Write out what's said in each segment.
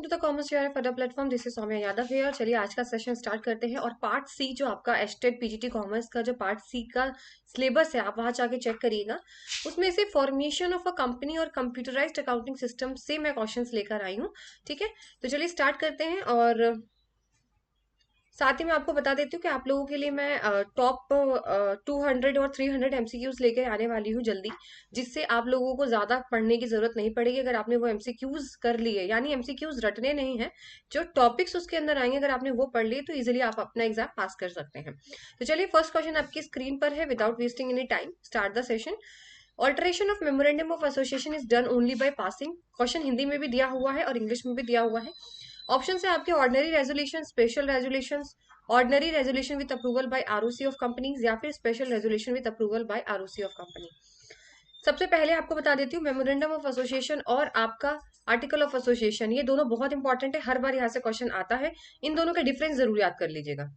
To the commerce share for the platform, this is Saumya Yadav है। और चलिए आज का सेशन स्टार्ट करते हैं। और पार्ट सी जो आपका एस्टेट पीजीटी कॉमर्स का जो पार्ट सी का सिलेबस है, आप वहां जाके चेक करिएगा। उसमें से फॉर्मेशन ऑफ अ कंपनी और कंप्यूटराइज्ड अकाउंटिंग सिस्टम से मैं क्वेश्चंस लेकर आई हूँ। ठीक है, तो चलिए स्टार्ट करते हैं। और साथ ही मैं आपको बता देती हूँ कि आप लोगों के लिए मैं टॉप 200 और 300 एमसीक्यूज लेके आने वाली हूँ जल्दी, जिससे आप लोगों को ज्यादा पढ़ने की जरूरत नहीं पड़ेगी। अगर आपने वो एमसीक्यूज कर लिए, यानी एमसीक्यूज रटने नहीं है, जो टॉपिक्स उसके अंदर आएंगे अगर आपने वो पढ़ लिए तो इजिली आप अपना एग्जाम पास कर सकते हैं। तो चलिए फर्स्ट क्वेश्चन आपकी स्क्रीन पर है। Without wasting any time start the session. Alteration of memorandum of association is done only by passing. Question Hindi में भी दिया हुआ है और इंग्लिश में भी दिया हुआ है। ऑप्शन है आपके ordinary resolution, special resolution, ordinary resolution with approval bye ROC of companies, या फिर special resolution with approval bye ROC of company. सबसे पहले आपको बता देती हूँ, मेमोरेंडम ऑफ एसोसिएशन और आपका आर्टिकल ऑफ एसोसिएशन, ये दोनों बहुत इंपॉर्टेंट है, हर बार यहाँ से क्वेश्चन आता है। इन दोनों का डिफरेंस जरूर याद कर लीजिएगा।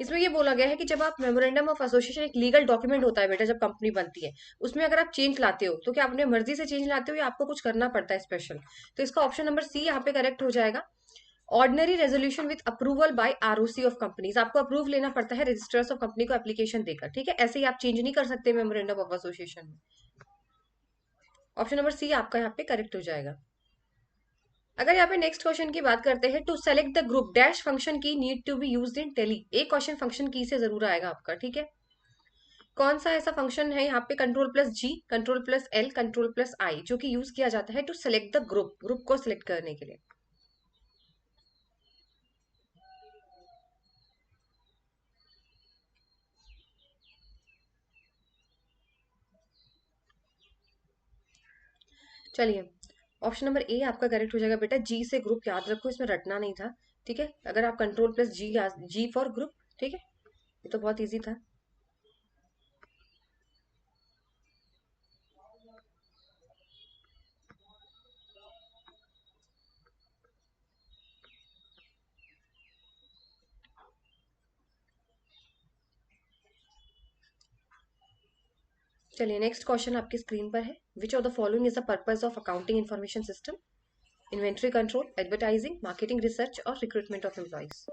इसमें ये बोला गया है कि जब आप मेमोरेंडम ऑफ एसोसिएशन, एक लीगल डॉक्यूमेंट होता है बेटा जब कंपनी बनती है, उसमें अगर आप चेंज लाते हो तो क्या अपने मर्जी से चेंज लाते हो या आपको कुछ करना पड़ता है स्पेशल? तो इसका ऑप्शन नंबर सी यहाँ पे करेक्ट हो जाएगा। Ordinary resolution with approval bye ROC of companies, आपको अप्रूव लेना पड़ता है रजिस्टर्स ऑफ कंपनी को एप्लीकेशन देकर। ठीक है, ऐसे ही आप चेंज नहीं कर सकते मेमोरेंडम ऑफ एसोसिएशन में। ऑप्शन नंबर सी आपका यहाँ पे करेक्ट हो जाएगा। अगर यहाँ पे नेक्स्ट क्वेश्चन की बात करते हैं, to select the group dash function key need to be used in Tally. एक क्वेश्चन फंक्शन की से जरूर आएगा आपका। ठीक है, कौन सा ऐसा फंक्शन है यहाँ पे? Control plus G, control plus L, control plus I, जो कि यूज किया जाता है to select the group, group को सिलेक्ट करने के लिए। चलिए, ऑप्शन नंबर ए आपका करेक्ट हो जाएगा बेटा। जी से ग्रुप याद रखो, इसमें रटना नहीं था। ठीक है, अगर आप control plus G, G for group. ठीक है, ये तो बहुत इजी था। चलिए नेक्स्ट क्वेश्चन आपकी स्क्रीन पर है। Which of the following is the purpose of accounting information system? Inventory control, advertising, marketing research और recruitment of employees.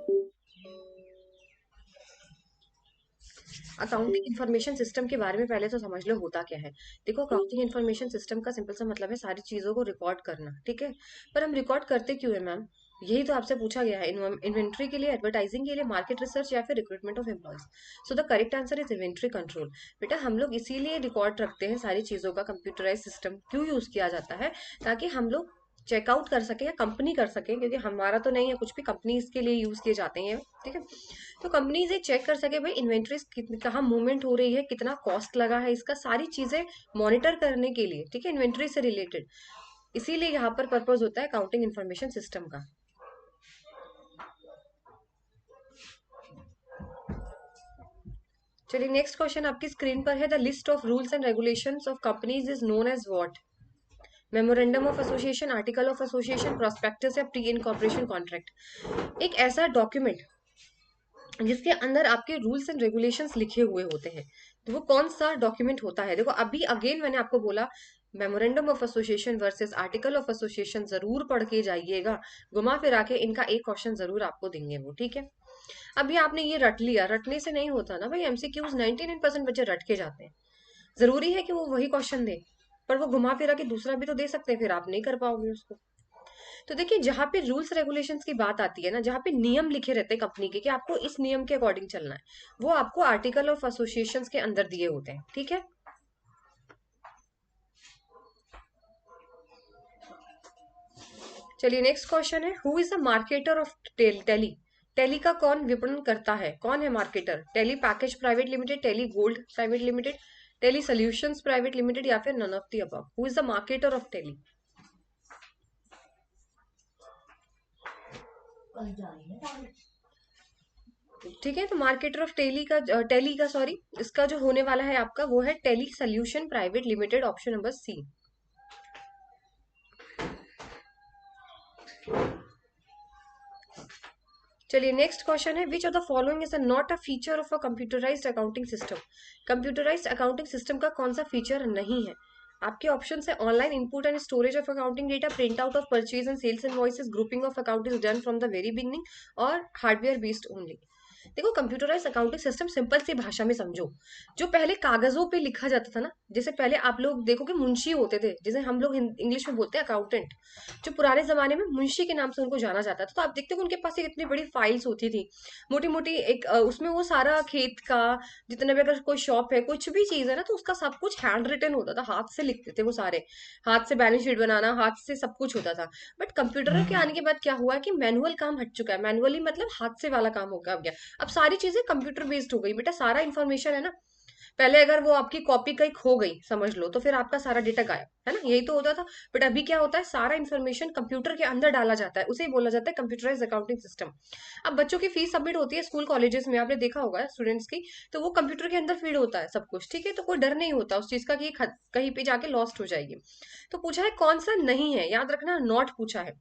Accounting information system के बारे में पहले तो समझ लो होता क्या है। देखो, अकाउंटिंग इन्फॉर्मेशन सिस्टम का सिंपल सा मतलब है सारी चीजों को रिकॉर्ड करना। ठीक है, पर हम रिकॉर्ड करते क्यों है मैम? यही तो आपसे पूछा गया है। इन्वेंट्री के लिए, एडवर्टाइजिंग के लिए, मार्केट रिसर्च या फिर recruitment of employees. So the correct answer is inventory control. बेटा हम लोग इसीलिए रिकॉर्ड रखते हैं सारी चीजों का। कंप्यूटराइज सिस्टम क्यों यूज किया जाता है? ताकि हम लोग चेकआउट कर सके या कंपनी कर सके, क्योंकि हमारा तो नहीं है कुछ भी, कंपनी इसके लिए यूज किए जाते हैं। ठीक है, तो कंपनीज ये चेक कर सके भाई इन्वेंट्रीज कितनी, कहाँ मूवमेंट हो रही है, कितना कॉस्ट लगा है इसका, सारी चीजें मॉनिटर करने के लिए। ठीक है, इन्वेंट्री से रिलेटेड, इसीलिए यहाँ पर पर्पज होता है अकाउंटिंग इन्फॉर्मेशन सिस्टम का। चलिए नेक्स्ट क्वेश्चन आपकी स्क्रीन पर है। The list of rules and regulations of companies is known as what? Memorandum of association, article of association, prospectus या प्री इनकॉर्पोरेशन कॉन्ट्रैक्ट। एक ऐसा डॉक्यूमेंट जिसके अंदर आपके रूल्स एंड रेगुलेशंस लिखे हुए होते हैं, तो वो कौन सा डॉक्यूमेंट होता है? देखो अभी अगेन मैंने आपको बोला, memorandum of association versus article of association जरूर पढ़ के जाइएगा। घुमा फिरा के इनका एक क्वेश्चन जरूर आपको देंगे वो। ठीक है, अभी आपने ये रट लिया, रटने से नहीं होता ना भाई। एमसीक्यूज 99% बच्चे रट के जाते हैं। जरूरी है कि वो वही क्वेश्चन दे, पर वो घुमा फिरा के दूसरा भी तो दे सकते हैं, फिर आप नहीं कर पाओगे उसको। तो देखिए, जहां पे रूल्स रेगुलेशंस की बात आती है ना, जहां पे नियम लिखे रहते हैं कंपनी के कि आपको इस नियम के अकॉर्डिंग चलना है, वो आपको आर्टिकल ऑफ एसोसिएशंस के अंदर दिए होते हैं। ठीक है, चलिए नेक्स्ट क्वेश्चन है। Who is the marketer of Tally? Tally का कौन विपणन करता है? कौन है marketer? Tally package private limited, Tally gold private limited, Tally solutions private limited, या फिर none of the above? Who is the marketer of Tally? ठीक है, तो मार्केटर ऑफ टेली का सॉरी, इसका जो होने वाला है आपका वो है Tally solution private limited, option number C. चलिए नेक्स्ट क्वेश्चन है। Which of the following is not a feature of a computerised accounting system? Computerised accounting system का कौन सा फीचर नहीं है? आपके ऑप्शन है online input and storage of accounting data, print out of purchase and sales invoices, grouping of account is done from the very beginning, और hardware based only. देखो computerise accounting system simple सी भाषा में समझो। जो पहले कागजों पे लिखा जाता था ना, जैसे पहले आप लोग देखोगे मुंशी होते थे, जिसे हम लोग इंग्लिश में बोलते हैं अकाउंटेंट, जो पुराने जमाने में मुंशी के नाम से उनको जाना जाता था। तो आप देखते हो उनके पास एक इतनी बड़ी फाइल्स होती थी, मोटी मोटी, एक उसमें वो सारा खेत का जितना भी, अगर कोई शॉप है, कुछ भी चीज है ना, तो उसका सब कुछ हैंड रिटन होता था, हाथ से लिखते थे वो सारे, हाथ से बैलेंस शीट बनाना, हाथ से सब कुछ होता था। बट कंप्यूटर के आने के बाद क्या हुआ है कि मैनुअल काम हट चुका है, मैनुअली मतलब हाथ से वाला काम हो गया। अब सारी चीजें कंप्यूटर बेस्ड हो गई बेटा, सारा इन्फॉर्मेशन है ना। पहले अगर वो आपकी कॉपी कहीं खो गई समझ लो, तो फिर आपका सारा डेटा गायब, है ना, यही तो होता था। बट अभी क्या होता है, सारा इन्फॉर्मेशन कंप्यूटर के अंदर डाला जाता है, उसे ही बोला जाता है कंप्यूटराइज अकाउंटिंग सिस्टम। अब बच्चों की फीस सबमिट होती है स्कूल कॉलेजेस में, आपने देखा होगा स्टूडेंट्स की, तो वो कंप्यूटर के अंदर फीड होता है सब कुछ, ठीक है। तो कोई डर नहीं होता उस चीज का कि कहीं पे जाके लॉस्ट हो जाएगी। तो पूछा है कौन सा नहीं है, याद रखना नॉट पूछा है।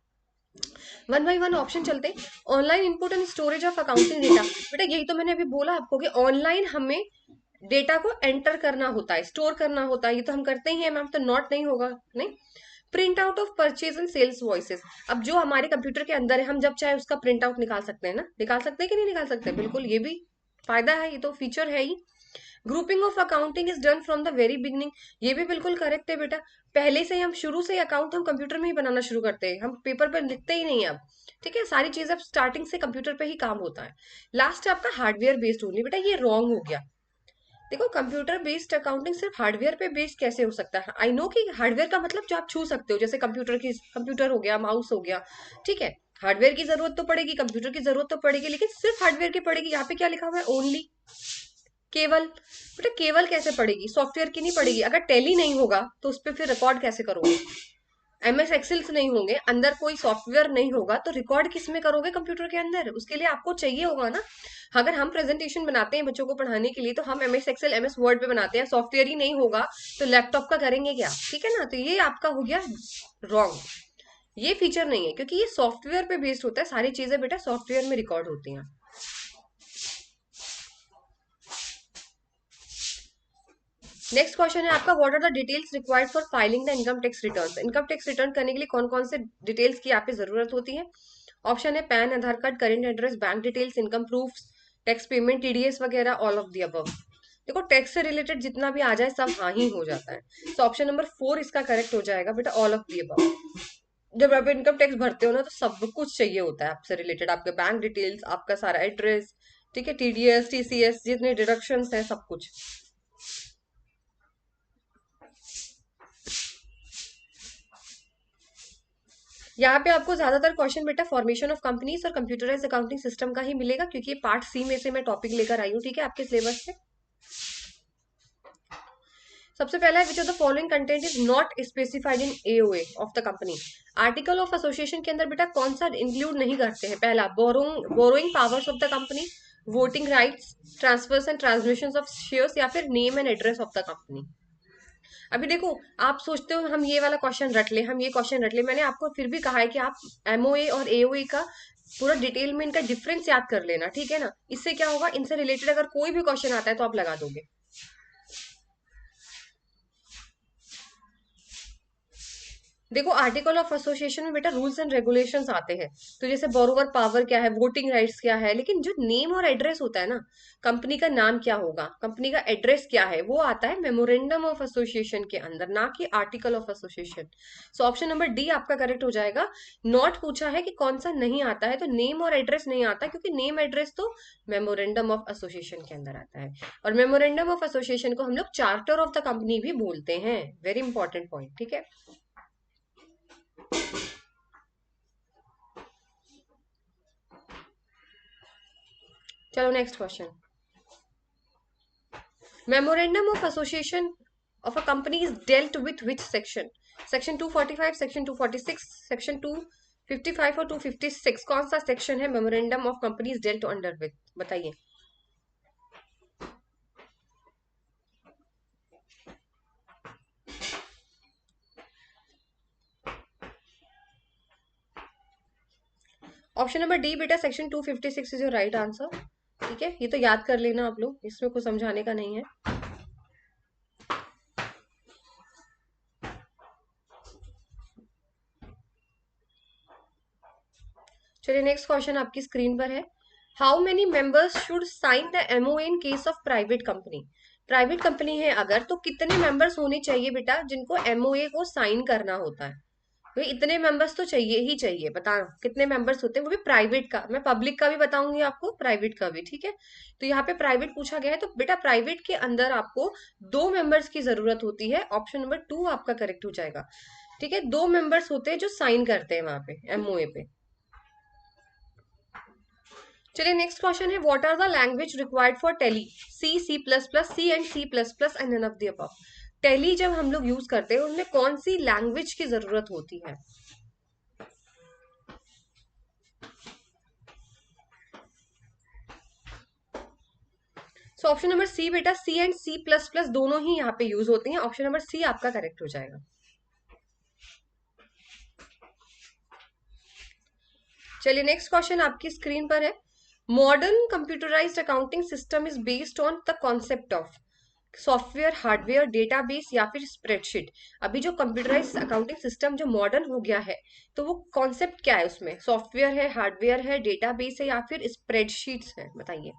वन बाई वन ऑप्शन चलते। Online input and storage of accounting data, बेटा यही तो मैंने अभी बोला आपको कि ऑनलाइन हमें डेटा को एंटर करना होता है, स्टोर करना होता है, ये तो हम करते ही हैं मैम, तो नॉट नहीं होगा, नहीं। Print out of purchase and sales voices, अब जो हमारे कंप्यूटर के अंदर है, हम जब चाहे उसका प्रिंट आउट निकाल सकते हैं ना, निकाल सकते हैं कि नहीं निकाल सकते, बिल्कुल, ये भी फायदा है, ये तो फीचर है ही। Grouping of accounting is done from the very beginning, ये भी बिल्कुल करेक्ट है बेटा। पहले से ही हम शुरू से ही अकाउंट हम कंप्यूटर में ही बनाना शुरू करते हैं, हम पेपर पर लिखते ही नहीं अब, ठीक है। सारी चीज अब स्टार्टिंग से कंप्यूटर पे ही काम होता है। लास्ट है आपका हार्डवेयर बेस्ड ओनली, बेटा ये रॉन्ग हो गया। देखो कंप्यूटर बेस्ड अकाउंटिंग सिर्फ हार्डवेयर पे बेस्ड कैसे हो सकता है, आई नो कि हार्डवेयर का मतलब जो आप छू सकते हो, जैसे कंप्यूटर हो गया, माउस हो गया, ठीक है। हार्डवेयर की जरूरत तो पड़ेगी, कंप्यूटर की जरूरत तो पड़ेगी, लेकिन सिर्फ हार्डवेयर की पड़ेगी, यहाँ पे क्या लिखा हुआ है, ओनली, केवल। बेटा केवल कैसे पड़ेगी, सॉफ्टवेयर की नहीं पड़ेगी। अगर टैली नहीं होगा तो उस पर फिर रिकॉर्ड कैसे करोगे, एमएस एक्सेल्स नहीं होंगे, अंदर कोई सॉफ्टवेयर नहीं होगा, तो रिकॉर्ड किस में करोगे, कंप्यूटर के अंदर, उसके लिए आपको चाहिए होगा ना। अगर हम प्रेजेंटेशन बनाते हैं बच्चों को पढ़ाने के लिए, तो हम एमएस एक्सेल, एमएस वर्ड पे बनाते हैं, सॉफ्टवेयर ही नहीं होगा तो लैपटॉप का करेंगे क्या, ठीक है ना। तो ये आपका हो गया रॉन्ग, ये फीचर नहीं है, क्योंकि ये सॉफ्टवेयर पे बेस्ड होता है, सारी चीजें बेटा सॉफ्टवेयर में रिकॉर्ड होती हैं। नेक्स्ट क्वेश्चन है आपका, what are the details required for filing the income tax return, income tax return करने के लिए कौन कौन से डिटेल्स की आप पे जरूरत होती है। ऑप्शन है PAN, Aadhaar card, current address, bank details, income proof, tax payment, TDS वगैरह, ऑल ऑफ द अबव। देखो टैक्स से रिलेटेड जितना भी आ जाए सब हाँ ही हो जाता है, तो ऑप्शन नंबर 4 इसका करेक्ट हो जाएगा बेटा, ऑल ऑफ द अबव। जब आप इनकम टैक्स भरते हो ना, तो सब कुछ चाहिए होता है आपसे रिलेटेड, आपके बैंक डिटेल्स, आपका सारा एड्रेस, ठीक है, टीडीएस, टीसीएस, जितने डिडक्शंस है, सब कुछ। यहाँ पे आपको ज्यादातर क्वेश्चन बेटा फॉर्मेशन ऑफ कंपनीज और कंप्यूटराइज अकाउंटिंग सिस्टम का ही मिलेगा, क्योंकि ये पार्ट सी में से मैं टॉपिक लेकर आई हूँ, ठीक है, आपके सिलेबस से। सबसे पहला है, which of the following content is not specified in AOA of the company. Article of association के अंदर बेटा कौन सा इंक्लूड नहीं करते हैं, पहला borrowing powers of the company, voting rights, transfers and transmission of shares, या फिर name and address of the company. अभी देखो आप सोचते हो हम ये वाला क्वेश्चन रट ले, हम ये क्वेश्चन रट ले, मैंने आपको फिर भी कहा है कि आप एमओए और एओए का पूरा डिटेल में इनका डिफरेंस याद कर लेना, ठीक है ना। इससे क्या होगा, इनसे रिलेटेड अगर कोई भी क्वेश्चन आता है तो आप लगा दोगे। देखो आर्टिकल ऑफ एसोसिएशन में बेटा रूल्स एंड रेगुलेशंस आते हैं, तो जैसे बोरोवर पावर क्या है, वोटिंग राइट्स क्या है, लेकिन जो नेम और एड्रेस होता है ना, कंपनी का नाम क्या होगा, कंपनी का एड्रेस क्या है, वो आता है मेमोरेंडम ऑफ एसोसिएशन के अंदर, ना कि article of association. So option number D आपका करेक्ट हो जाएगा। नॉट पूछा है कि कौन सा नहीं आता है, तो नेम और एड्रेस नहीं आता, क्योंकि नेम एड्रेस तो मेमोरेंडम ऑफ एसोसिएशन के अंदर आता है, और मेमोरेंडम ऑफ एसोसिएशन को हम लोग चार्टर ऑफ द कंपनी भी बोलते हैं, वेरी इंपॉर्टेंट पॉइंट, ठीक है। चलो next question, memorandum of association of a company is dealt with which section, section 245, section 246, section 255 और 256, कौन सा सेक्शन है memorandum of companies dealt under with, बताइए। ऑप्शन नंबर डी बेटा section 256 is your right answer, ठीक है, ये तो याद कर लेना आप लोग, इसमें कुछ समझाने का नहीं है। चलिए नेक्स्ट क्वेश्चन आपकी स्क्रीन पर है, how many members should sign the MOA in case of private company. Private company है अगर, तो कितने मेंबर्स होने चाहिए बेटा जिनको एमओए को साइन करना होता है। भाई इतने मेंबर्स तो चाहिए ही चाहिए, बता कितने मेंबर्स होते हैं, वो भी प्राइवेट का। मैं पब्लिक का भी बताऊंगी आपको, प्राइवेट का भी, ठीक है। तो यहाँ पे प्राइवेट पूछा गया है, तो बेटा प्राइवेट के अंदर आपको 2 मेंबर्स की जरूरत होती है। ऑप्शन नंबर 2 आपका करेक्ट हो जाएगा, ठीक है। 2 मेंबर्स होते हैं जो साइन करते हैं वहां पे एमओए पे। चलिए नेक्स्ट क्वेश्चन है, what are the language required for Tally, C, C plus plus, C and C plus plus and none of the above. Tally जब हम लोग यूज करते हैं उनमें कौन सी लैंग्वेज की जरूरत होती है। सो ऑप्शन नंबर सी बेटा, सी एंड सी प्लस प्लस दोनों ही यहाँ पे यूज होती हैं। ऑप्शन नंबर सी आपका करेक्ट हो जाएगा। चलिए नेक्स्ट क्वेश्चन आपकी स्क्रीन पर है, modern computerised accounting system is based on the concept of software, hardware, database या फिर स्प्रेडशीट। अभी जो कंप्यूटराइज्ड अकाउंटिंग सिस्टम जो मॉडर्न हो गया है, तो वो कॉन्सेप्ट क्या है, उसमें सॉफ्टवेयर है, हार्डवेयर है, डेटाबेस है या फिर स्प्रेडशीट्स है, बताइए।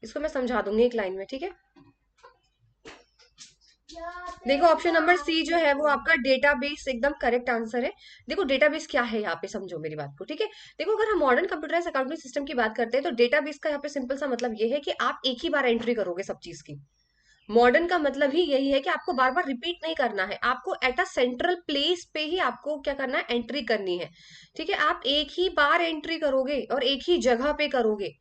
इसको मैं समझा दूंगी एक लाइन में, ठीक है। देखो ऑप्शन नंबर सी जो है वो आपका डेटाबेस एकदम करेक्ट आंसर है। देखो डेटाबेस क्या है यहाँ पे, समझो मेरी बात को, ठीक है। देखो अगर हम मॉडर्न कंप्यूटराइज्ड अकाउंटिंग सिस्टम की बात करते हैं, तो डेटाबेस का यहाँ पे सिंपल सा मतलब ये है कि आप एक ही बार एंट्री करोगे सब चीज की। मॉडर्न का मतलब ही यही है कि आपको बार बार रिपीट नहीं करना है, आपको एट अ सेंट्रल प्लेस पे ही आपको क्या करना है, एंट्री करनी है, ठीक है। आप एक ही बार एंट्री करोगे और एक ही जगह पे करोगे।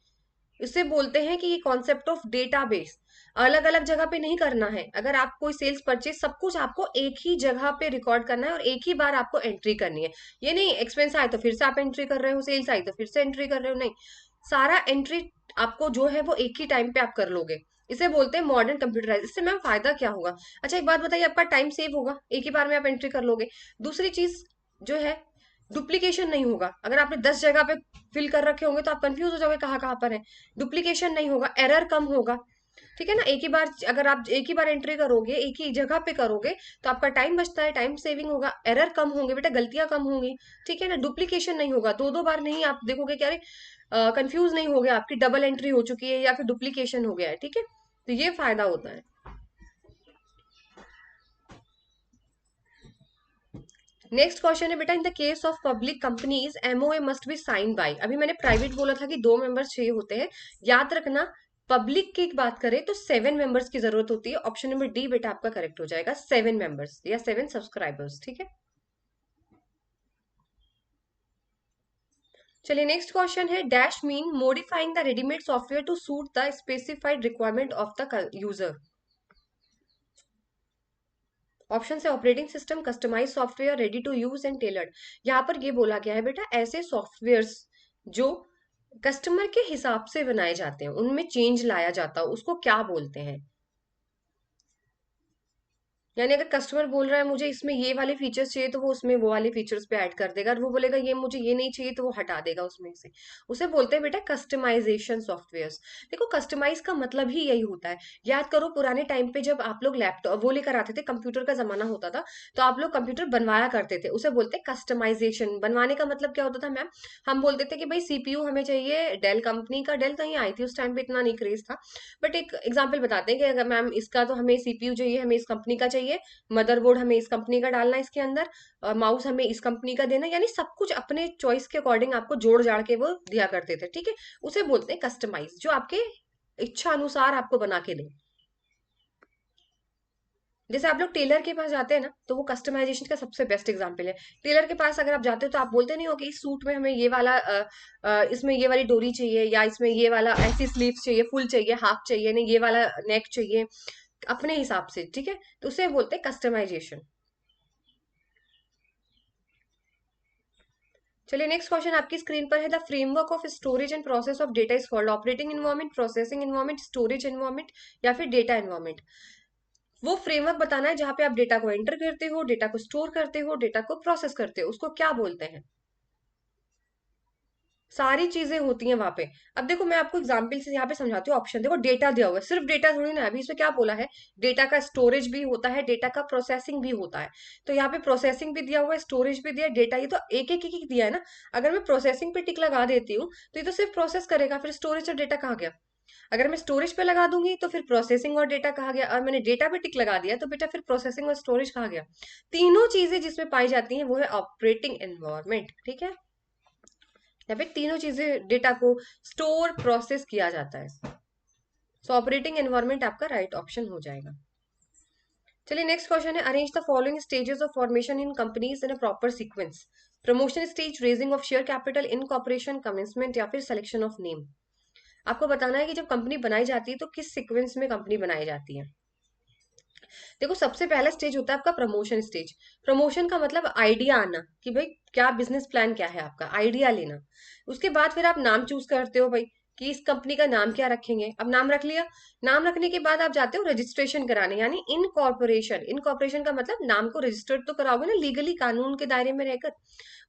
इसे बोलते हैं कि ये कॉन्सेप्ट ऑफ डेटाबेस। अलग अलग जगह पे नहीं करना है। अगर आप कोई सेल्स परचेज सब कुछ आपको एक ही जगह पे रिकॉर्ड करना है और एक ही बार आपको एंट्री करनी है। ये नहीं एक्सपेंस आए तो फिर से आप एंट्री कर रहे हो, सेल्स आई तो फिर से एंट्री कर रहे हो, नहीं। सारा एंट्री आपको जो है वो एक ही टाइम पे आप कर लोगे। इसे बोलते हैं मॉडर्न कंप्यूटराइज। इससे मैम फायदा क्या होगा? अच्छा एक बात बताइए, आपका टाइम सेव होगा, एक ही बार में आप एंट्री कर लोगे। दूसरी चीज जो है, डुप्लीकेशन नहीं होगा। अगर आपने 10 जगह पे फिल कर रखे होंगे तो आप कंफ्यूज हो जाओगे कहाँ कहाँ पर है। डुप्लीकेशन नहीं होगा, एरर कम होगा, ठीक है ना। एक ही बार अगर आप एक ही बार एंट्री करोगे, एक ही जगह पे करोगे, तो आपका टाइम बचता है, टाइम सेविंग होगा, एरर कम होंगे बेटा, गलतियां कम होंगी, ठीक है ना। डुप्लीकेशन नहीं होगा, दो दो बार नहीं आप देखोगे क्या, कंफ्यूज नहीं हो गया, आपकी डबल एंट्री हो चुकी है या फिर डुप्लीकेशन हो गया है, ठीक है। तो ये फायदा होता है। नेक्स्ट क्वेश्चन है बेटा, in the case of public companies MOA must be sign by. अभी मैंने प्राइवेट बोला था कि 2 मेंबर्स चाहिए होते हैं, याद रखना। पब्लिक की बात करें तो 7 मेंबर्स की जरूरत होती है। ऑप्शन नंबर डी बेटा आपका करेक्ट हो जाएगा, 7 मेंबर्स या 7 सब्सक्राइबर्स, ठीक है। चलिए नेक्स्ट क्वेश्चन है, dash mean modifying the readymade software to suit the specified requirement of the user. Option से operating system, customise software, ready to use and tailored. यहाँ पर ये बोला गया है बेटा, ऐसे सॉफ्टवेयर्स जो कस्टमर के हिसाब से बनाए जाते हैं, उनमें चेंज लाया जाता है, उसको क्या बोलते हैं। यानी अगर कस्टमर बोल रहा है मुझे इसमें ये वाले फीचर्स चाहिए, तो वो उसमें वो वाले फीचर्स पे ऐड कर देगा, और वो बोलेगा ये मुझे ये नहीं चाहिए तो वो हटा देगा उसमें से। उसे बोलते हैं बेटा कस्टमाइजेशन सॉफ्टवेयर्स। देखो कस्टमाइज का मतलब ही यही होता है। याद करो पुराने टाइम पे जब आप लोग लैपटॉप वो लेकर आते थे, कंप्यूटर का जमाना होता था, तो आप लोग कंप्यूटर बनवाया करते थे, उसे बोलते हैं कस्टमाइजेशन। बनवाने का मतलब क्या होता था मैम, हम बोलते थे कि भाई सीपीयू हमें चाहिए डेल कंपनी का, डेल कहीं आई थी उस टाइम पे, इतना नहीं क्रेज था। बट एक एग्जाम्पल बताते हैं कि अगर मैम इसका तो हमें सीपीयू चाहिए, हमें इस कंपनी का चाहिए, मदरबोर्ड हमें इस कंपनी का डालना है इसके अंदर, और माउस हमें इस कंपनी का देना है, यानी सब कुछ अपने चॉइस के अकॉर्डिंग आपको जोड़ जाड़ के वो दिया करते थे, ठीक है। उसे बोलते हैं कस्टमाइज, जो आपके इच्छा अनुसार आपको बना के दे। जैसे आप लोग टेलर के पास जाते हैं ना, तो वो कस्टमाइजेशन का सबसे बेस्ट एग्जांपल है। टेलर के पास अगर आप जाते हो तो आप बोलते नहीं हो कि इस सूट में हमें ये वाला इसमें ये वाली डोरी चाहिए, या इसमें ये वाला ऐसी स्लीव्स चाहिए, फुल चाहिए, हाफ चाहिए, नहीं ये वाला नेक चाहिए, अपने हिसाब से, ठीक है। तो उसे बोलते हैं कस्टमाइजेशन। चलिए नेक्स्ट क्वेश्चन आपकी स्क्रीन पर है, the framework of storage and process of data is called operating environment, processing environment, storage environment या फिर डेटा एनवायरनमेंट। वो फ्रेमवर्क बताना है जहां पे आप डेटा को एंटर करते हो, डेटा को स्टोर करते हो, डेटा को प्रोसेस करते हो, उसको क्या बोलते हैं। सारी चीजें होती हैं वहां पे। अब देखो मैं आपको एग्जांपल से यहाँ पे समझाती हूँ। ऑप्शन देखो, डेटा दिया हुआ है, सिर्फ डेटा थोड़ी ना है, अभी इसमें क्या बोला है, डेटा का स्टोरेज भी होता है, डेटा का प्रोसेसिंग भी होता है। तो यहाँ पे प्रोसेसिंग भी दिया हुआ है, स्टोरेज भी दिया है, डेटा, ये तो एक एक एक दिया है ना। अगर मैं प्रोसेसिंग पे टिक लगा देती हूँ तो ये तो सिर्फ प्रोसेस करेगा, फिर स्टोरेज और डेटा कहाँ गया। अगर मैं स्टोरेज पे लगा दूंगी तो फिर प्रोसेसिंग और डेटा कहाँ गया, और मैंने डेटा पे टिक लगा दिया तो बेटा फिर प्रोसेसिंग और स्टोरेज कहाँ गया। तीनों चीजें जिसमें पाई जाती हैं वो है ऑपरेटिंग एनवायरमेंट, ठीक है। यहाँ पे तीनों चीजें डेटा को स्टोर प्रोसेस किया जाता है। सो ऑपरेटिंग एनवायरमेंट आपका राइट ऑप्शन हो जाएगा। चलिए नेक्स्ट क्वेश्चन है, arrange the following stages of formation in companies in a proper sequence. Promotion stage, raising of share capital, incorporation, commencement या फिर सिलेक्शन ऑफ नेम। आपको बताना है कि जब कंपनी बनाई जाती है तो किस सीक्वेंस में कंपनी बनाई जाती है। देखो सबसे पहला स्टेज होता है आपका प्रमोशन स्टेज। प्रमोशन का मतलब आइडिया आना कि भाई क्या बिजनेस प्लान क्या है आपका, आइडिया लेना। उसके बाद फिर आप नाम चूज करते हो भाई कि इस कंपनी का नाम क्या रखेंगे। अब नाम रख लिया, नाम रखने के बाद आप जाते हो रजिस्ट्रेशन कराने, यानी इनकॉर्पोरेशन। इनकॉर्पोरेशन का मतलब नाम को रजिस्टर्ड तो कराओगे ना लीगली, कानून के दायरे में रहकर।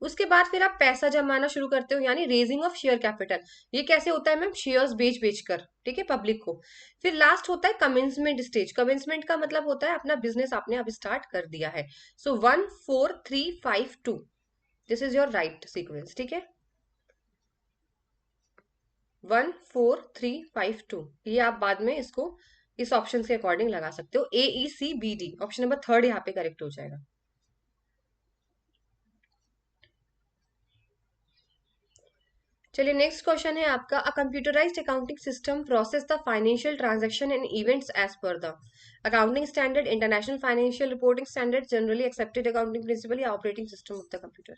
उसके बाद फिर आप पैसा जमाना शुरू करते हो, यानी रेजिंग ऑफ शेयर कैपिटल। ये कैसे होता है मैम, शेयर्स बेच बेच कर, ठीक है, पब्लिक को। फिर लास्ट होता है कमेंसमेंट स्टेज। कमेंसमेंट का मतलब होता है अपना बिजनेस आपने अब स्टार्ट कर दिया है। सो 1 4 3 5 2, this is your right sequence, ठीक है। 1 4 3 5 2, ये आप बाद में इसको इस ऑप्शन के अकॉर्डिंग लगा सकते हो। AECBD, ऑप्शन नंबर थर्ड यहाँ पे करेक्ट हो जाएगा। चलिए नेक्स्ट क्वेश्चन है आपका, a computerised accounting system process the financial transaction and events as per the accounting standard, international financial reporting standard, generally accepted accounting principle या operating system of the computer.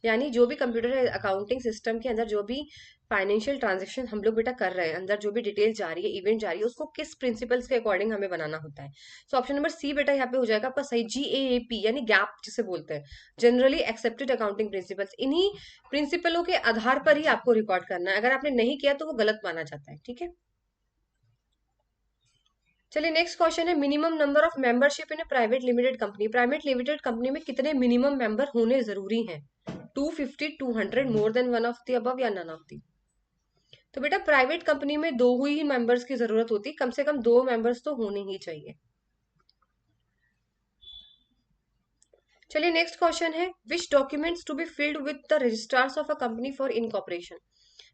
यानी जो भी computer accounting system के अंदर जो भी financial transaction हम लोग बेटा कर रहे हैं, अंदर जो भी डिटेल जा रही है, इवेंट जा रही है, उसको किस प्रिंसिपल्स के अकॉर्डिंग हमें बनाना होता है। सो ऑप्शन नंबर सी बेटा यहाँ पे हो जाएगा आपका सही, GAAP, यानी गैप जिसे बोलते हैं, जनरली एक्सेप्टेड अकाउंटिंग प्रिंसिपल्स। इन्हीं प्रिंसिपलों के आधार पर ही आपको रिकॉर्ड करना है, अगर आपने नहीं किया तो वो गलत माना जाता है, ठीक है। चलिए नेक्स्ट क्वेश्चन है, minimum number of membership in A private limited company. Private limited company में कितने मिनिमम मेंबर होने जरूरी हैं, 250, 200, मोर than one of the above या नन ऑफ दी। तो बेटा प्राइवेट कंपनी में दो ही मेंबर्स की जरूरत होती है, कम से कम दो मेंबर्स तो होने ही चाहिए। चलिए नेक्स्ट क्वेश्चन है, which documents to be filed with the registrars of a company for incorporation.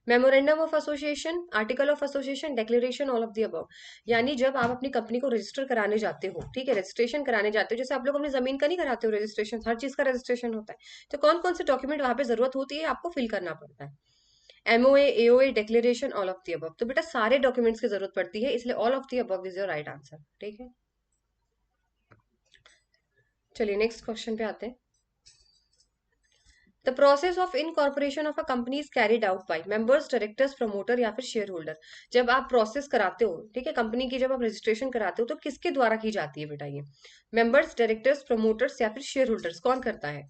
Memorandum of association, article of association, declaration, all of the above. यानी जब आप अपनी कंपनी को रजिस्टर कराने जाते हो, ठीक है, रजिस्ट्रेशन कराने जाते हो, जैसे आप लोग अपनी जमीन का नहीं कराते हो रजिस्ट्रेशन, हर चीज का रजिस्ट्रेशन होता है। तो कौन कौन से डॉक्यूमेंट वहां पे जरूरत होती है आपको फिल करना पड़ता है। MOA, AOA, declaration, all of the above. तो बेटा सारे डॉक्यूमेंट्स की जरूरत पड़ती है, इसलिए all of the above is your right answer, ठीक है। चलिए नेक्स्ट क्वेश्चन पे आते हैं। The process of incorporation of a company is carried out by members, directors, promoter या फिर शेयर होल्डर। जब आप प्रोसेस कराते हो, ठीक है, कंपनी की जब आप रजिस्ट्रेशन कराते हो तो किसके द्वारा की जाती है बेटा ये, मेंबर्स, डायरेक्टर्स, प्रमोटर्स या फिर शेयर होल्डर्स, कौन करता है।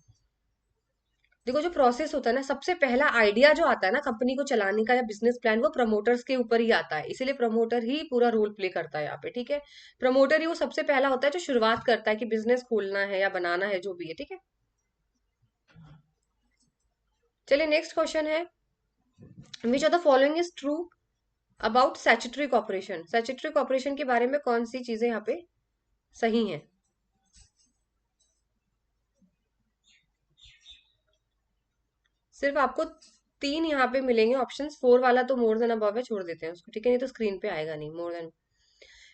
देखो जो प्रोसेस होता है ना, सबसे पहला आइडिया जो आता है ना कंपनी को चलाने का या बिजनेस प्लान, वो प्रमोटर्स के ऊपर ही आता है, इसीलिए प्रमोटर ही पूरा रोल प्ले करता है यहाँ पे, ठीक है। प्रमोटर ही वो सबसे पहला होता है जो शुरुआत करता है कि बिजनेस खोलना है या बनाना है, जो भी है, ठीक है। चलिए नेक्स्ट क्वेश्चन है, which of the following is true about statutory corporation. Statutory corporation के बारे में कौन सी चीजें यहाँ पे सही हैं। सिर्फ आपको तीन यहाँ पे मिलेंगे ऑप्शंस, फोर वाला तो मोर देन अबव है, छोड़ देते हैं उसको, ठीक है, नहीं तो स्क्रीन पे आएगा नहीं मोर देन।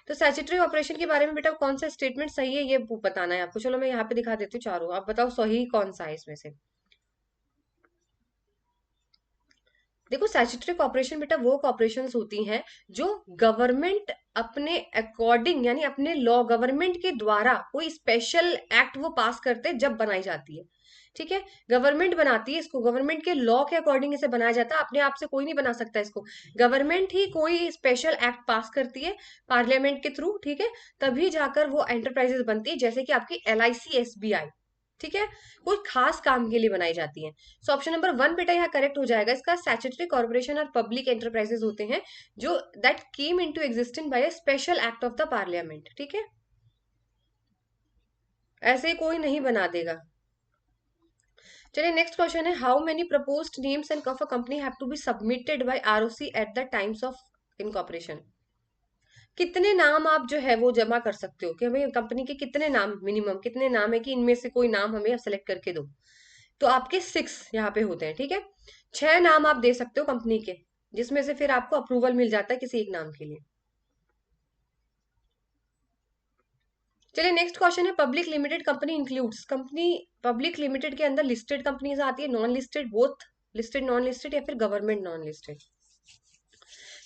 तो स्टैट्यूटरी ऑपरेशन के बारे में बेटा कौन सा स्टेटमेंट सही है ये बताना है आपको। चलो मैं यहाँ पे दिखा देती हूँ चारों, आप बताओ सही कौन सा है इसमें से। देखो स्टैट्यूटरी कॉर्पोरेशन बेटा वो कॉर्पोरेशंस होती हैं जो गवर्नमेंट अपने अकॉर्डिंग, यानी अपने लॉ, गवर्नमेंट के द्वारा कोई स्पेशल एक्ट वो पास करते हैं जब बनाई जाती है, ठीक है। गवर्नमेंट बनाती है इसको, गवर्नमेंट के लॉ के अकॉर्डिंग इसे बनाया जाता है, अपने आप से कोई नहीं बना सकता इसको। गवर्नमेंट ही कोई स्पेशल एक्ट पास करती है पार्लियामेंट के थ्रू, ठीक है, तभी जाकर वो एंटरप्राइजेस बनती है, जैसे कि आपकी LIC, SBI, ठीक है, कोई खास काम के लिए बनाई जाती है। सो ऑप्शन नंबर 1 बेटा यहाँ करेक्ट हो जाएगा इसका। स्टैट्यूटरी कॉर्पोरेशन और पब्लिक एंटरप्राइजेस होते हैं जो that came into existence by a special act of the parliament, ठीक है, ऐसे कोई नहीं बना देगा। चलिए नेक्स्ट क्वेश्चन है, how many proposed names and of a company have to be submitted by ROC at the times of incorporation. कितने नाम आप जो है वो जमा कर सकते हो कि हमें कंपनी के कितने नाम, मिनिमम कितने नाम है कि इनमें से कोई नाम हमें सेलेक्ट करके दो। तो आपके 6 यहाँ पे होते हैं, ठीक है। 6 नाम आप दे सकते हो कंपनी के, जिसमें से फिर आपको अप्रूवल मिल जाता है किसी एक नाम के लिए। चलिए नेक्स्ट क्वेश्चन है, public limited company includes, company public limited के अंदर लिस्टेड कंपनीज आती है, non listed, both listed non listed, या फिर गवर्नमेंट नॉन लिस्टेड।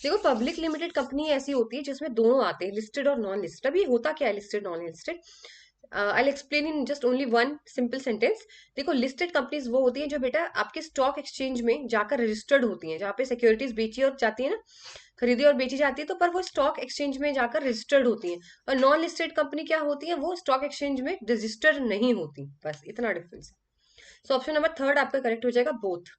देखो पब्लिक लिमिटेड कंपनी ऐसी होती है जिसमें दोनों आते हैं, लिस्टेड और नॉन लिस्टेड। अभी होता क्या है listed non listed, I explain in just only one simple sentence. देखो लिस्टेड कंपनीज वो होती है जो बेटा आपके स्टॉक एक्सचेंज में जाकर रजिस्टर्ड होती हैं, जहाँ पे सिक्योरिटीज बेची और जाती है ना, खरीदी और बेची जाती है, तो पर वो स्टॉक एक्सचेंज में जाकर रजिस्टर्ड होती हैं। और नॉन लिस्टेड कंपनी क्या होती है, वो स्टॉक एक्सचेंज में रजिस्टर्ड नहीं होती, बस इतना डिफरेंस है। सो ऑप्शन नंबर थर्ड आपका करेक्ट हो जाएगा, बोथ।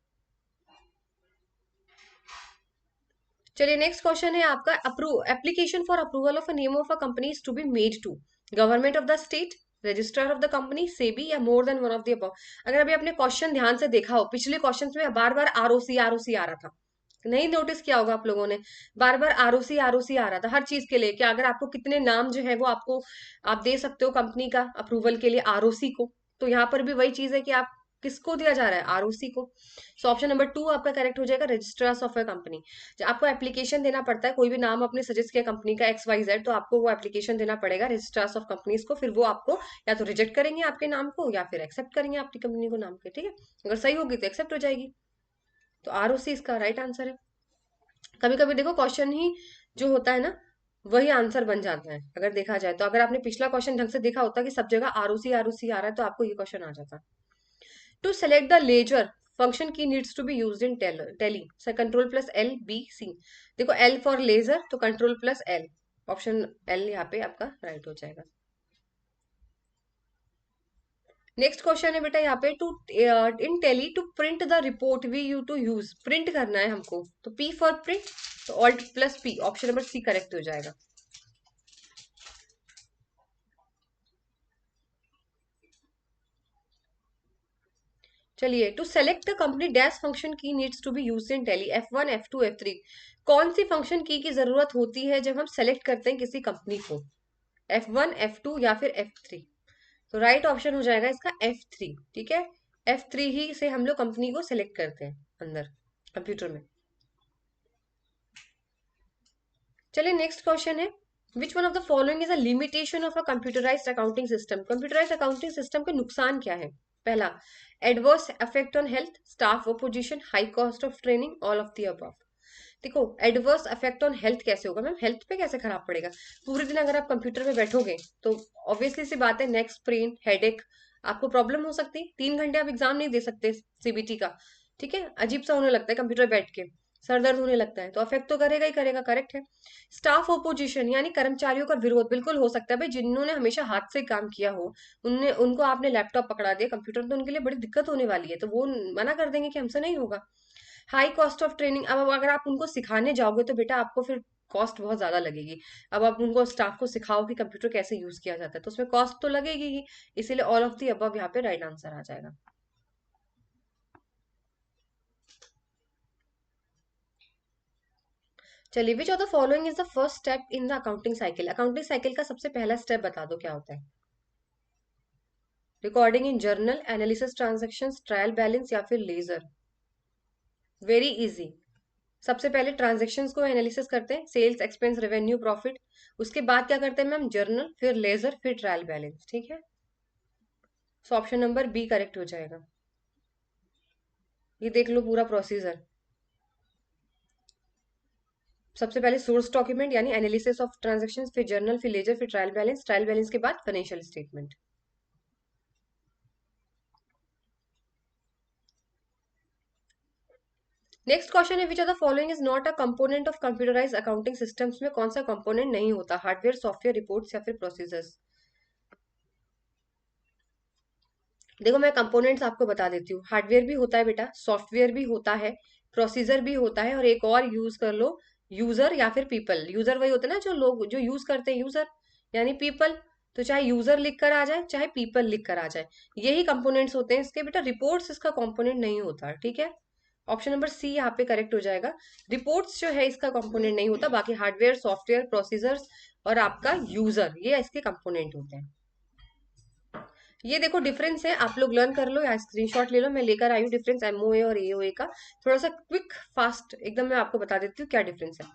चलिए नेक्स्ट क्वेश्चन है आपका, approve application for approval of a name of a company is to be made to government of the state, registrar of the company, SEBI, या more than one of the above. अगर अभी आपने question ध्यान से देखा हो, पिछले क्वेश्चन में बार बार आरओसी आरओसी आ रहा था, नहीं नोटिस किया होगा आप लोगों ने, बार बार आरओसी आरओसी आ रहा था हर चीज के लिए, कि अगर आपको कितने नाम जो है वो आपको आप दे सकते हो कंपनी का अप्रूवल के लिए आरओसी को। तो यहाँ पर भी वही चीज है कि आप किसको दिया जा रहा है, आरओसी को। सो ऑप्शन नंबर 2 आपका करेक्ट हो जाएगा, रजिस्ट्रार्स ऑफ अ कंपनी। जब आपको एप्लीकेशन देना पड़ता है, कोई भी नाम आपने सजेस्ट किया कंपनी का XYZ, तो आपको वो एप्लीकेशन देना पड़ेगा रजिस्ट्रार्स ऑफ कंपनीज को, फिर वो आपको या तो रिजेक्ट करेंगे आपके नाम को, या फिर एक्सेप्ट करेंगे आपकी कंपनी को नाम के, ठीक है। अगर सही होगी तो एक्सेप्ट हो जाएगी। तो आरओसी इसका राइट आंसर है। कभी कभी देखो क्वेश्चन ही जो होता है ना, वही आंसर बन जाता है अगर देखा जाए तो। अगर आपने पिछला क्वेश्चन ढंग से देखा होता कि सब जगह आरओसी आरओसी आ रहा है, तो आपको ये क्वेश्चन आ जाता। To select the ledger function key needs to be used in Tally, sir control plus L B C। देखो L फॉर लेजर, तो control plus L, option L यहाँ पे आपका राइट हो जाएगा। नेक्स्ट क्वेश्चन है बेटा यहाँ पे, to in Tally to print the report we you to use, print करना है हमको, तो P फॉर प्रिंट, तो alt plus P, option number C correct हो जाएगा। चलिए, to select the company dash function key needs to be use in Tally, F1 F2 F3। कौन सी function की जरूरत होती है जब हम सेलेक्ट करते हैं किसी कंपनी को, F1 F2 या फिर F3? तो राइट ऑप्शन हो जाएगा इसका F3, ठीक है। F3 ही से हम लोग कंपनी को सिलेक्ट करते हैं अंदर कंप्यूटर में। चलिए नेक्स्ट क्वेश्चन है, which one of the following is a limitation of a computerised accounting system. Computerised accounting system के नुकसान क्या है? पहला, adverse effect on health, staff opposition, high cost of training, all of the above. देखो adverse effect on health कैसे होगा ma'am, health पे कैसे खराब पड़ेगा? पूरे दिन अगर आप कंप्यूटर में बैठोगे तो ऑब्वियसली सी बात है, नेक स्प्रेन, हेडेक, आपको प्रॉब्लम हो सकती है। 3 घंटे आप एग्जाम नहीं दे सकते CBT का, ठीक है, अजीब सा होने लगता है कंप्यूटर बैठ के, सर दर्द होने लगता है, तो अफेक्ट तो करेगा ही करेगा, करेक्ट है। स्टाफ ओपोजिशन यानी कर्मचारियों का विरोध, बिल्कुल हो सकता है भाई, जिन्होंने हमेशा हाथ से काम किया हो, उनने उनको आपने लैपटॉप पकड़ा दिया कंप्यूटर, तो उनके लिए बड़ी दिक्कत होने वाली है, तो वो मना कर देंगे कि हमसे नहीं होगा। हाई कॉस्ट ऑफ ट्रेनिंग, अब अगर आप उनको सिखाने जाओगे तो बेटा आपको फिर कॉस्ट बहुत ज्यादा लगेगी। अब आप उनको स्टाफ को सिखाओ कि कंप्यूटर कैसे यूज किया जाता है, तो उसमें कॉस्ट तो लगेगी ही। इसीलिए ऑल ऑफ दी अबव यहाँ पे राइट आंसर आ जाएगा। चलिए, विच of the following is the first step in the accounting cycle. Accounting cycle का सबसे पहला स्टेप बता दो क्या होता है? Recording in journal, analysis transaction, trial balance, या फिर लेजर। Very easy. सबसे पहले ट्रांजेक्शन्स को एनालिसिस करते हैं, सेल्स, एक्सपेंस, रेवेन्यू, प्रॉफिट। उसके बाद क्या करते हैं मैम, जर्नल, फिर लेजर, फिर ट्रायल बैलेंस, ठीक है। So option number B correct हो जाएगा। ये देख लो पूरा प्रोसीजर। सबसे पहले सोर्स डॉक्यूमेंट यानी एनालिसिस ऑफ ट्रांजेक्शन्स, फिर जर्नल, फिर लेजर, फिर ट्रायल बैलेंस के बाद फाइनेंशियल स्टेटमेंट। नेक्स्ट क्वेश्चन है, which are the following is not a component of computerise accounting systems. में कौन सा कंपोनेंट नहीं होता, हार्डवेयर, सॉफ्टवेयर, रिपोर्ट्स, या फिर प्रोसीजर्स? देखो मैं कंपोनेंट्स आपको बता देती हूँ, हार्डवेयर भी होता है बेटा, सॉफ्टवेयर भी होता है, प्रोसीजर भी होता है, और एक और यूज कर लो, यूजर या फिर पीपल। यूजर वही होता है ना जो लोग जो यूज करते हैं, यूजर यानी पीपल। तो चाहे यूजर लिख कर आ जाए, चाहे पीपल लिख कर आ जाए, यही कंपोनेंट्स होते हैं इसके बेटा। रिपोर्ट्स इसका कंपोनेंट नहीं होता, ठीक है। ऑप्शन नंबर सी यहाँ पे करेक्ट हो जाएगा। रिपोर्ट्स जो है इसका कंपोनेंट नहीं होता, बाकी हार्डवेयर, सॉफ्टवेयर, प्रोसीजर्स और आपका यूजर, ये इसके कंपोनेंट होते हैं। ये देखो डिफरेंस है, आप लोग लर्न कर लो या स्क्रीनशॉट ले लो, मैं लेकर आई हूँ डिफरेंस एमओए और एओए का। थोड़ा सा क्विक फास्ट एकदम मैं आपको बता देती हूँ क्या डिफरेंस है।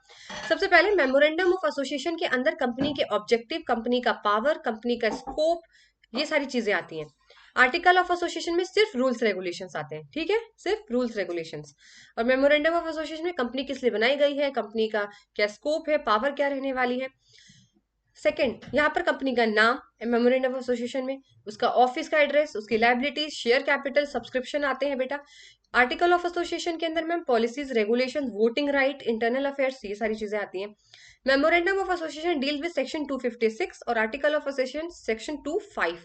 सबसे पहले मेमोरेंडम ऑफ एसोसिएशन के अंदर कंपनी के ऑब्जेक्टिव, कंपनी का पावर, कंपनी का स्कोप, ये सारी चीजें आती हैं। आर्टिकल ऑफ एसोसिएशन में सिर्फ रूल्स रेगुलेशंस आते हैं, ठीक है, सिर्फ रूल्स रेगुलेशंस। और मेमोरेंडम ऑफ एसोसिएशन में कंपनी किस लिए बनाई गई है, कंपनी का क्या स्कोप है, पावर क्या रहने वाली है। सेकंड, यहाँ पर कंपनी का नाम मेमोरेंडम ऑफ एसोसिएशन में, उसका ऑफिस का एड्रेस, उसकी लाइबिलिटीज, शेयर कैपिटल, सब्सक्रिप्शन आते हैं बेटा। आर्टिकल ऑफ एसोसिएशन के अंदर ma'am policies, regulation, voting right, internal affairs, ये सारी चीजें आती हैं। Memorandum of association deal with section 256 और आर्टिकल ऑफ एसोसिएशन सेक्शन 25।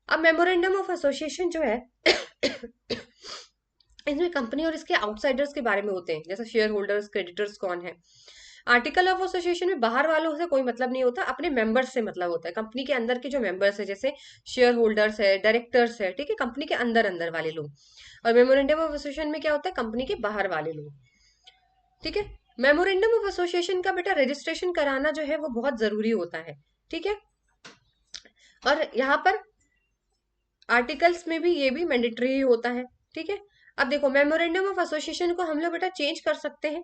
अब मेमोरेंडम ऑफ एसोसिएशन जो है इसमें कंपनी और इसके आउटसाइडर्स के बारे में होते हैं, जैसे शेयर होल्डर्स, क्रेडिटर्स कौन है। आर्टिकल ऑफ एसोसिएशन में बाहर वालों से कोई मतलब नहीं होता, अपने मेंबर्स से मतलब होता है, कंपनी के अंदर के जो मेंबर्स है, जैसे शेयर होल्डर्स है, डायरेक्टर्स है, ठीक है, कंपनी के अंदर अंदर वाले लोग। और मेमोरेंडम ऑफ एसोसिएशन में क्या होता है, कंपनी के बाहर वाले लोग, ठीक है। मेमोरेंडम ऑफ एसोसिएशन का बेटा रजिस्ट्रेशन कराना जो है वो बहुत जरूरी होता है, ठीक है। और यहाँ पर आर्टिकल्स में भी ये भी मैंडेटरी ही होता है, ठीक है। अब देखो मेमोरेंडम ऑफ एसोसिएशन को हम लोग बेटा चेंज कर सकते हैं,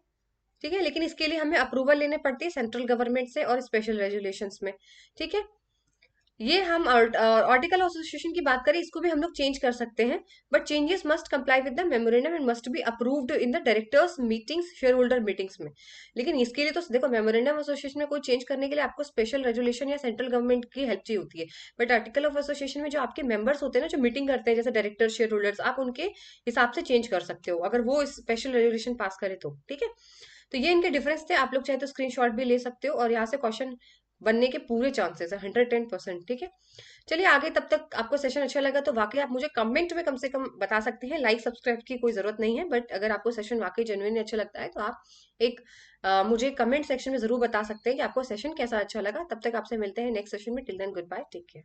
ठीक है, लेकिन इसके लिए हमें अप्रूवल लेने पड़ती है सेंट्रल गवर्नमेंट से और स्पेशल रेजुलेशंस में, ठीक है। ये हम आर्टिकल एसोसिएशन की बात करें, इसको भी हम लोग चेंज कर सकते हैं, but changes must comply with the memorandum and must be approved in the directors meetings, share holder meetings में। लेकिन इसके लिए तो देखो मेमोरेंडम एसोसिएशन में कोई चेंज करने के लिए आपको स्पेशल रेजुलेशन या सेंट्रल गवर्नमेंट की हेल्प चाहिए होती है। बट आर्टिकल ऑफ एसोसिएशन में जो आपके मेंबर्स होते हैं ना, जो मीटिंग करते हैं, जैसे डायरेक्टर, शेयर होल्डर्स, आप उनके हिसाब से चेंज कर सकते हो अगर वो स्पेशल रेजुलेशन पास करे तो, ठीक है। तो ये इनके डिफरेंस थे, आप लोग चाहे तो स्क्रीनशॉट भी ले सकते हो, और यहाँ से क्वेश्चन बनने के पूरे चांसेस है 110%, ठीक है। चलिए आगे, तब तक आपको सेशन अच्छा लगा तो वाकई आप मुझे कमेंट में कम से कम बता सकते हैं, लाइक सब्सक्राइब की कोई जरूरत नहीं है, बट अगर आपको सेशन वाकई जेन्युइनली अच्छा लगता है तो आप एक मुझे कमेंट सेक्शन में जरूर बता सकते हैं कि आपको सेशन कैसा अच्छा लगा। तब तक आपसे मिलते हैं नेक्स्ट सेशन में, till then goodbye, take care.